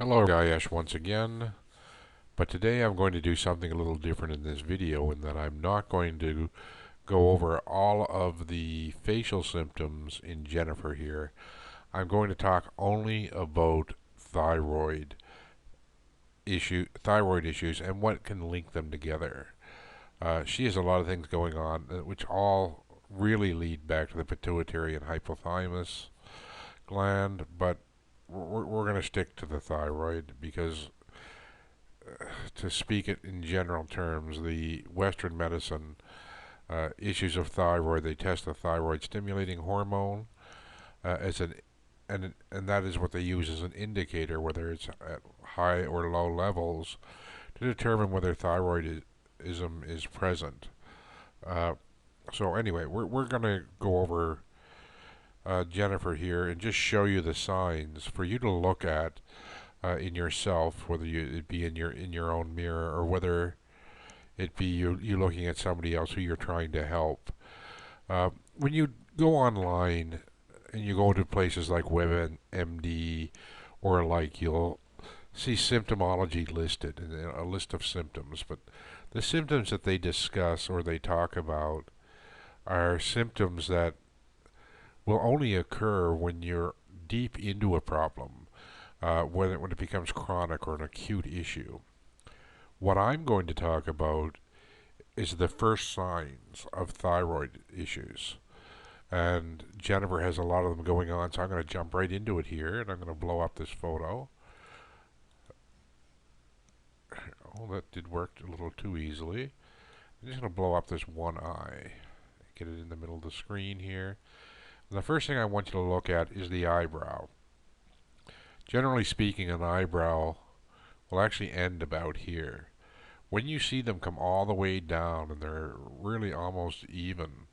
Hello Gayesh once again, but today I'm going to do something a little different in this video in that I'm not going to go over all of the facial symptoms in Jennifer here. I'm going to talk only about thyroid issues and what can link them together. She has a lot of things going on which all really lead back to the pituitary and hypothalamus gland, but we're going to stick to the thyroid because to speak it in general terms, the Western medicine issues of thyroid, they test the thyroid stimulating hormone as an and that is what they use as an indicator, whether it's at high or low levels, to determine whether thyroidism is present. Uh, so anyway, we're going to go over Jennifer here and just show you the signs for you to look at in yourself, whether it be in your own mirror or whether it be you looking at somebody else who you're trying to help. When you go online and you go to places like WebMD or like, you'll see symptomology listed and a list of symptoms, but the symptoms that they discuss or they talk about are symptoms that will only occur when you're deep into a problem, when it becomes chronic or an acute issue. What I'm going to talk about is the first signs of thyroid issues. And Jennifer has a lot of them going on, so I'm going to jump right into it here, and I'm going to blow up this photo. Oh, that did work a little too easily. I'm just going to blow up this one eye. Get it in the middle of the screen here. And the first thing I want you to look at is the eyebrow. Generally speaking, an eyebrow will actually end about here. When you see them come all the way down and they're really almost even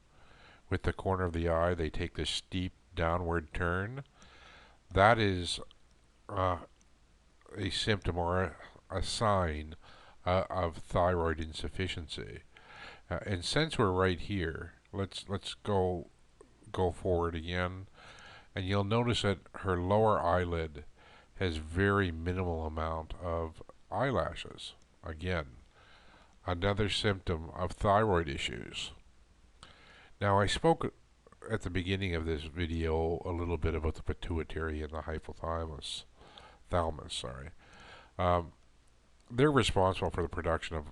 with the corner of the eye, they take this steep downward turn. That is a symptom or a sign of thyroid insufficiency. And since we're right here, let's go forward again, and you'll notice that her lower eyelid has very minimal amount of eyelashes. Again, another symptom of thyroid issues. Now, I spoke at the beginning of this video a little bit about the pituitary and the hypothalamus. Um, they're responsible for the production of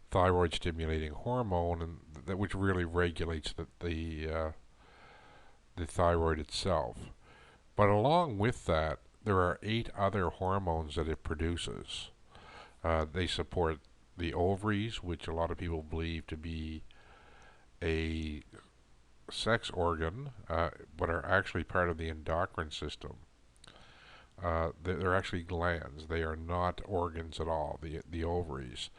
thyroid stimulating hormone, and which really regulates the thyroid itself. But along with that, there are 8 other hormones that it produces. They support the ovaries, which a lot of people believe to be a sex organ, but are actually part of the endocrine system. They're actually glands. They are not organs at all, the ovaries.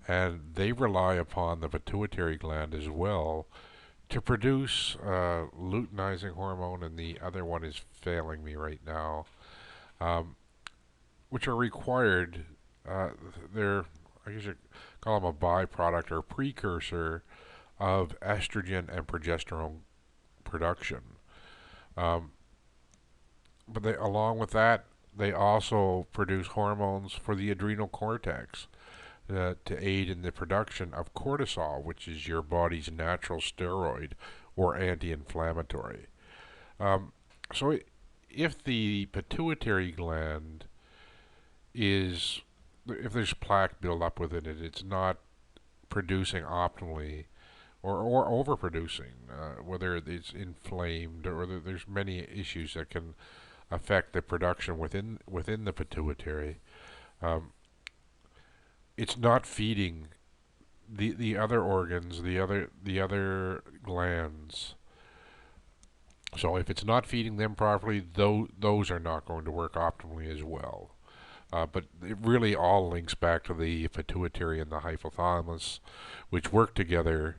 And they rely upon the pituitary gland as well to produce luteinizing hormone, and the other one is failing me right now, um, which are required. They're, I guess you call them a byproduct or precursor of estrogen and progesterone production. Um, but along with that, they also produce hormones for the adrenal cortex to aid in the production of cortisol, which is your body's natural steroid or anti-inflammatory. Um, so if the pituitary gland if there's plaque buildup within it, it's not producing optimally or overproducing, whether it's inflamed or there's many issues that can affect the production within the pituitary. Um, it's not feeding the other organs, the other glands. So if it's not feeding them properly, those are not going to work optimally as well. But it really all links back to the pituitary and the hypothalamus, which work together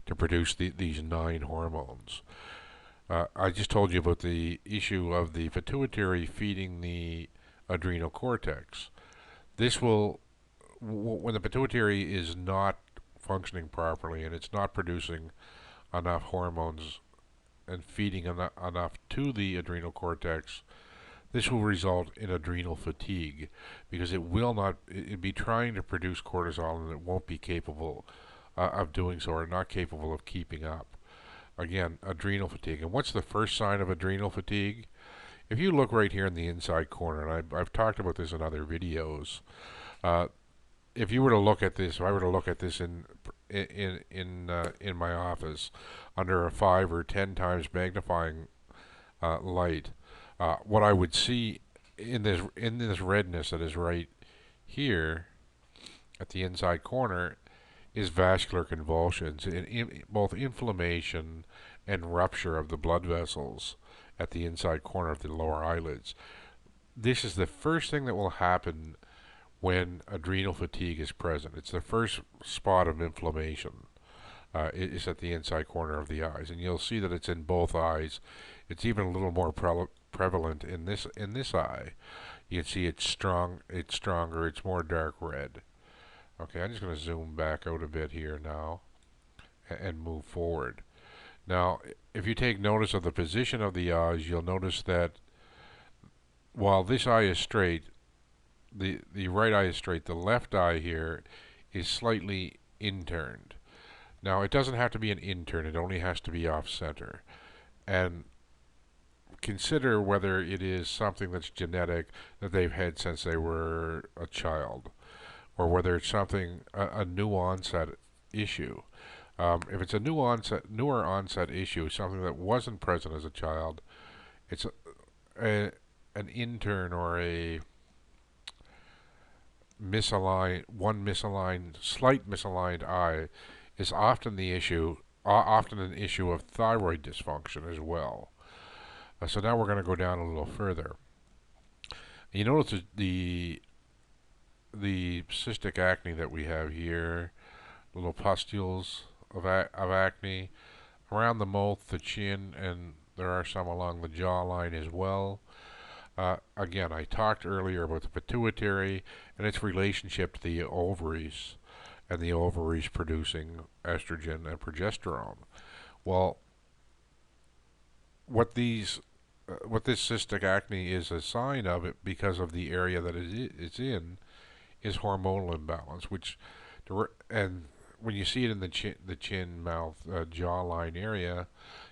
to produce these 9 hormones. I just told you about the issue of the pituitary feeding the adrenal cortex. This will, when the pituitary is not functioning properly and it's not producing enough hormones and feeding enough to the adrenal cortex, this will result in adrenal fatigue because it'd be trying to produce cortisol and it won't be capable of doing so, or not capable of keeping up. Again, adrenal fatigue. And what's the first sign of adrenal fatigue? If you look right here in the inside corner, and I've talked about this in other videos, uh, if you were to look at this, if I were to look at this in my office under a 5 or 10 times magnifying light, what I would see in this redness that is right here at the inside corner is vascular convulsions, both inflammation and rupture of the blood vessels at the inside corner of the lower eyelids. This is the first thing that will happen when adrenal fatigue is present. It's the first spot of inflammation. Is at the inside corner of the eyes, and you'll see that it's in both eyes. It's even a little more prevalent in this eye. You can see it's stronger. It's more dark red. Okay, I'm just going to zoom back out a bit here now and move forward. Now, if you take notice of the position of the eyes, you'll notice that while this eye is straight, the right eye is straight, the left eye here is slightly inturned. Now, it doesn't have to be an intern, it only has to be off-center. And consider whether it is something that's genetic that they've had since they were a child, or whether it's a new onset issue. If it's a newer onset issue, something that wasn't present as a child, it's an intern or a slight misaligned eye is often an issue of thyroid dysfunction as well. So now we're going to go down a little further. You notice the cystic acne that we have here, little pustules of acne around the mouth, the chin, and there are some along the jawline as well. Again, I talked earlier about the pituitary and its relationship to the ovaries, and the ovaries producing estrogen and progesterone. Well, what this cystic acne is a sign of, it because of the area that it's in, is hormonal imbalance, and when you see it in the chin, mouth, jawline area,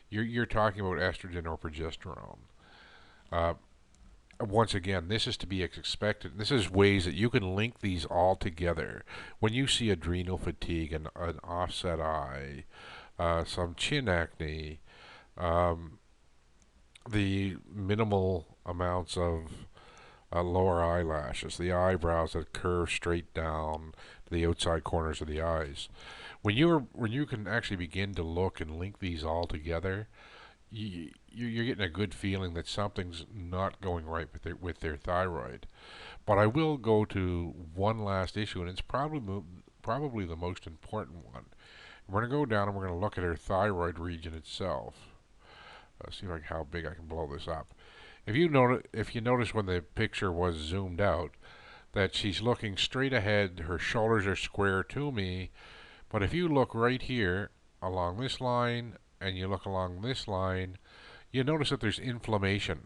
you're talking about estrogen or progesterone. Once again, this is to be expected. This is ways that you can link these all together. When you see adrenal fatigue, and an offset eye, some chin acne, the minimal amounts of lower eyelashes, the eyebrows that curve straight down to the outside corners of the eyes. When you can actually begin to look and link these all together, you're getting a good feeling that something's not going right with their thyroid. But I will go to one last issue, and it's probably the most important one. We're going to go down and we're going to look at her thyroid region itself. See how big I can blow this up. If you notice when the picture was zoomed out, that she's looking straight ahead, her shoulders are square to me, but if you look right here along this line and you look along this line, you notice that there's inflammation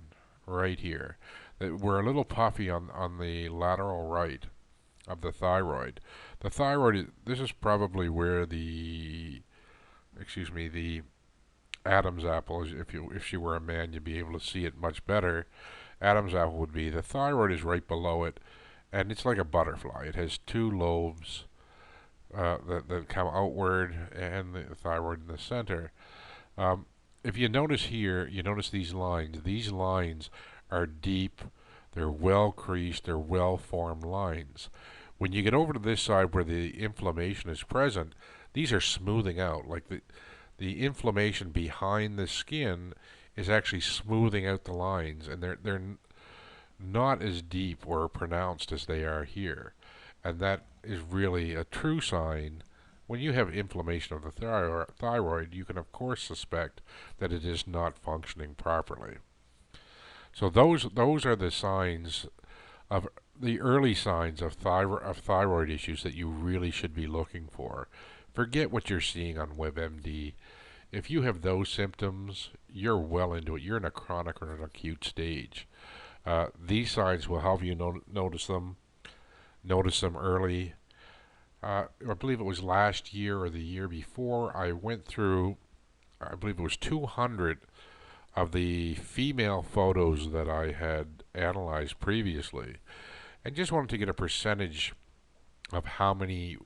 right here. That we're a little puffy on the lateral right of the thyroid. The thyroid, this is probably where the Adam's apple, if she were a man, you'd be able to see it much better. Adam's apple would be, the thyroid is right below it, and it's like a butterfly. It has two lobes that come outward, and the thyroid in the center. If you notice here, you notice these lines. These lines are deep, they're well creased, they're well formed lines. When you get over to this side where the inflammation is present, these are smoothing out. Like the inflammation behind the skin is actually smoothing out the lines, and they're not as deep or pronounced as they are here. And that is really a true sign. When you have inflammation of the thyroid, you can of course suspect that it is not functioning properly. So those are the signs of the early signs of thyroid issues that you really should be looking for. Forget what you're seeing on WebMD. If you have those symptoms, you're well into it. You're in a chronic or an acute stage. These signs will help you notice them early. I believe it was last year or the year before, I went through, I believe it was 200 of the female photos that I had analyzed previously, and just wanted to get a percentage of how many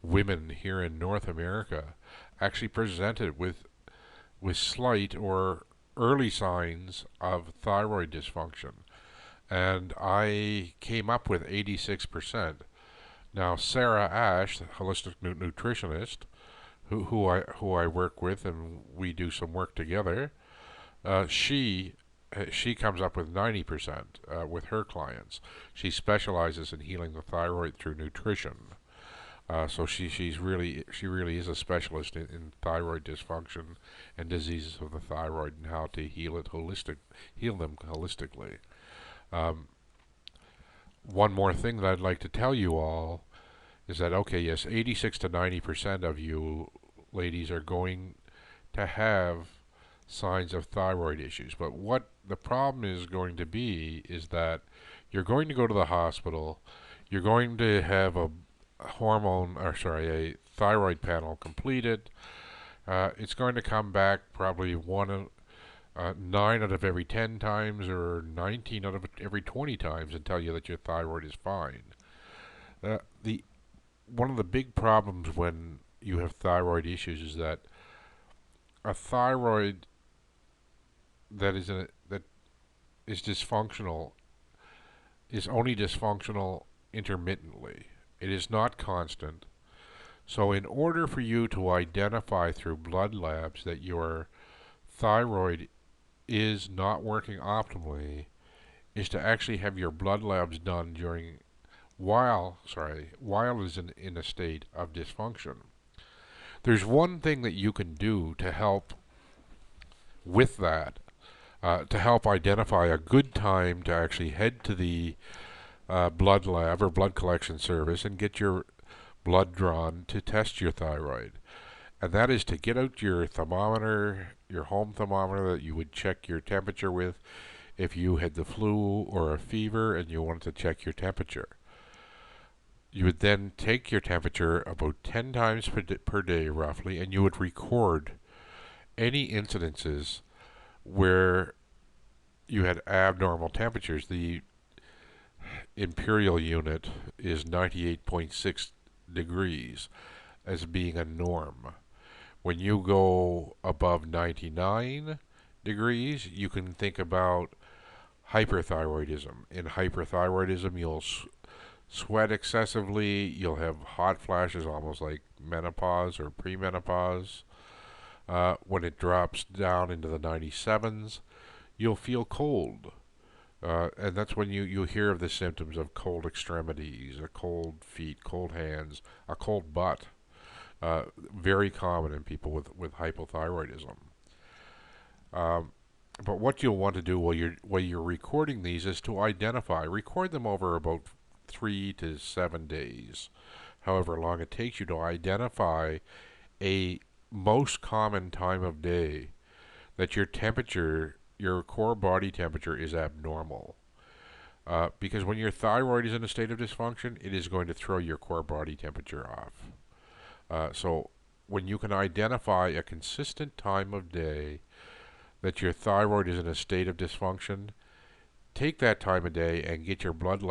women here in North America actually presented with slight or early signs of thyroid dysfunction. And I came up with 86%. Now, Sarah Ash, the holistic nutritionist, who I work with, and we do some work together, she comes up with 90% with her clients. She specializes in healing the thyroid through nutrition. So she really is a specialist in thyroid dysfunction and diseases of the thyroid and how to heal them holistically. Um, One more thing that I'd like to tell you all is that, okay, yes, 86 to 90% of you ladies are going to have signs of thyroid issues. But what the problem is going to be is that you're going to go to the hospital, you're going to have a thyroid panel completed. It's going to come back probably 9 out of every 10 times or 19 out of every 20 times and tell you that your thyroid is fine. The One of the big problems when you have thyroid issues is that a thyroid that is dysfunctional is only dysfunctional intermittently. It is not constant. So in order for you to identify through blood labs that your thyroid is not working optimally, is to actually have your blood labs done while it is in a state of dysfunction. There's one thing that you can do to help with that, to help identify a good time to actually head to the blood lab or blood collection service and get your blood drawn to test your thyroid. And that is to get out your thermometer, your home thermometer that you would check your temperature with if you had the flu or a fever and you wanted to check your temperature. You would then take your temperature about 10 times per day roughly, and you would record any incidences where you had abnormal temperatures. The imperial unit is 98.6 degrees as being a norm. When you go above 99 degrees, you can think about hyperthyroidism. In hyperthyroidism, you'll sweat excessively, you'll have hot flashes almost like menopause or premenopause. When it drops down into the 97s, you'll feel cold. And that's when you hear of the symptoms of cold extremities, a cold feet, cold hands, a cold butt. Very common in people with hypothyroidism. But what you'll want to do while you're recording these is to record them over about 3 to 7 days, however long it takes you to identify a most common time of day that your core body temperature is abnormal. Because when your thyroid is in a state of dysfunction, it is going to throw your core body temperature off. So when you can identify a consistent time of day that your thyroid is in a state of dysfunction, take that time of day and get your blood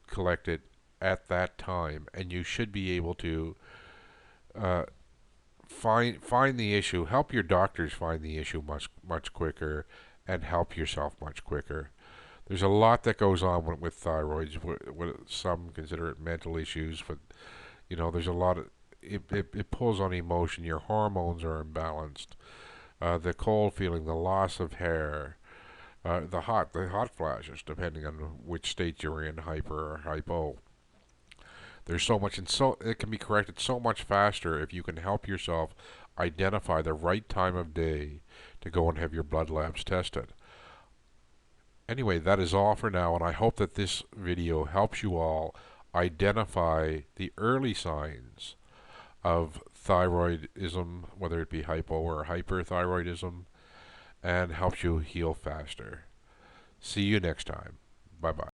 collected at that time, and you should be able to find the issue, help your doctors find the issue much quicker, and help yourself much quicker. There's a lot that goes on with thyroids. Some consider it mental issues, but there's a lot of it pulls on emotion. Your hormones are imbalanced. The cold feeling, the loss of hair, the hot flashes, depending on which state you're in, hyper or hypo. There's so much, and so it can be corrected so much faster if you can help yourself identify the right time of day to go and have your blood labs tested. Anyway, that is all for now, and I hope that this video helps you all identify the early signs of thyroidism, whether it be hypo or hyperthyroidism, and helps you heal faster. See you next time. Bye-bye.